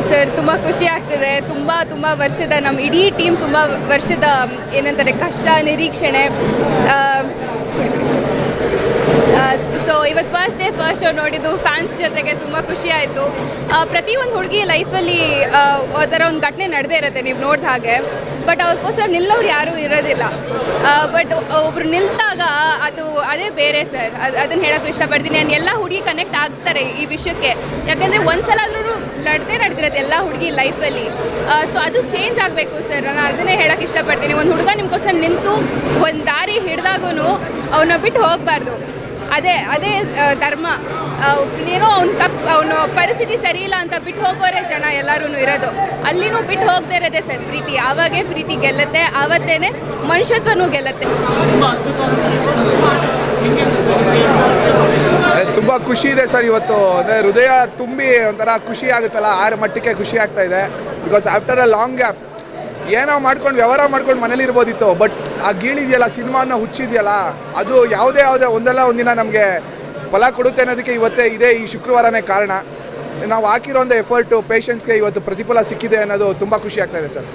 Sir ತುಂಬ ಖುಷಿ ಆಗ್ತಿದೆ. ತುಂಬ ವರ್ಷದ ನಮ್ಮ ಇಡೀ ಟೀಮ್ ತುಂಬ ವರ್ಷದ ಏನಂತಾರೆ ಕಷ್ಟ ನಿರೀಕ್ಷಣೆ. ಸೊ ಇವತ್ತು ಫಸ್ಟ್ ಶೋ ನೋಡಿದ್ದು ಫ್ಯಾನ್ಸ್ ಜೊತೆಗೆ ತುಂಬ ಖುಷಿ ಆಯಿತು. ಪ್ರತಿಯೊಂದು ಹುಡುಗಿ ಲೈಫಲ್ಲಿ ಅದರ ಒಂದು ಘಟನೆ ನಡೆದೇ ಇರುತ್ತೆ ನೀವು ನೋಡಿದ ಹಾಗೆ. ಬಟ್ ಅವ್ರಿಗೋಸ್ಕರ ನಿಲ್ಲೋರು ಯಾರೂ ಇರೋದಿಲ್ಲ. ಬಟ್ ಒಬ್ರು ನಿಲ್ತಾಗ ಅದೇ ಬೇರೆ ಸರ್. ಅದನ್ನು ಹೇಳೋಕ್ಕೆ ಇಷ್ಟಪಡ್ತೀನಿ. ನಾನು ಎಲ್ಲ ಹುಡುಗಿ ಕನೆಕ್ಟ್ ಆಗ್ತಾರೆ ಈ ವಿಷಯಕ್ಕೆ. ಯಾಕಂದರೆ ಒಂದು ಸಲ ಆದ್ರೂ ನಡೆದಿರೋದು ಎಲ್ಲ ಹುಡುಗಿ ಲೈಫಲ್ಲಿ. ಸೊ ಅದು ಚೇಂಜ್ ಆಗಬೇಕು ಸರ್. ನಾನು ಅದನ್ನೇ ಹೇಳೋಕ್ಕೆ ಇಷ್ಟಪಡ್ತೀನಿ. ಒಂದು ಹುಡುಗ ನಿಮ್ಗೋಸ್ಕರ ನಿಂತು ಒಂದು ದಾರಿ ಹಿಡಿದಾಗೂ ಅವನ್ನ ಬಿಟ್ಟು ಹೋಗಬಾರ್ದು. ಅದೇ ಧರ್ಮ. ಏನೋ ಅವನ ಪರಿಸ್ಥಿತಿ ಸರಿ ಇಲ್ಲ ಅಂತ ಬಿಟ್ಟು ಹೋಗೋರೆ ಜನ ಎಲ್ಲರೂ ಇರೋದು. ಅಲ್ಲಿನೂ ಬಿಟ್ಟು ಹೋಗದೇ ಇರೋದೇ ಸರ್ ಪ್ರೀತಿ. ಆವಾಗೇ ಪ್ರೀತಿ ಗೆಲ್ಲುತ್ತೆ, ಆವತ್ತೇನೆ ಮನುಷ್ಯತ್ವನೂ ಗೆಲ್ಲುತ್ತೆ. ತುಂಬ ಖುಷಿ ಇದೆ ಸರ್ ಇವತ್ತು. ಅಂದರೆ ಹೃದಯ ತುಂಬಿ ಒಂಥರ ಖುಷಿ ಆಗುತ್ತಲ್ಲ, ಆ ಮಟ್ಟಕ್ಕೆ ಖುಷಿ ಆಗ್ತಾ ಇದೆ. Because after a long gap ಏನೋ ಮಾಡ್ಕೊಂಡು ವ್ಯವಹಾರ ಮಾಡ್ಕೊಂಡು ಮನೇಲಿ ಇರ್ಬೋದಿತ್ತು. ಬಟ್ ಆ ಗೀಳಿದೆಯಲ್ಲ, ಸಿನಿಮಾನ ಹುಚ್ಚಿದೆಯಲ್ಲ, ಅದು ಯಾವುದೇ ಒಂದಲ್ಲ ಒಂದಿನ ನಮಗೆ ಫಲ ಕೊಡುತ್ತೆ ಅನ್ನೋದಕ್ಕೆ ಈ ಶುಕ್ರವಾರನೇ ಕಾರಣ. ನಾವು ಹಾಕಿರೋ ಒಂದು ಎಫರ್ಟು ಪೇಷನ್ಸ್ಗೆ ಇವತ್ತು ಪ್ರತಿಫಲ ಸಿಕ್ಕಿದೆ ಅನ್ನೋದು ತುಂಬ ಖುಷಿ ಆಗ್ತಾ ಇದೆ ಸರ್.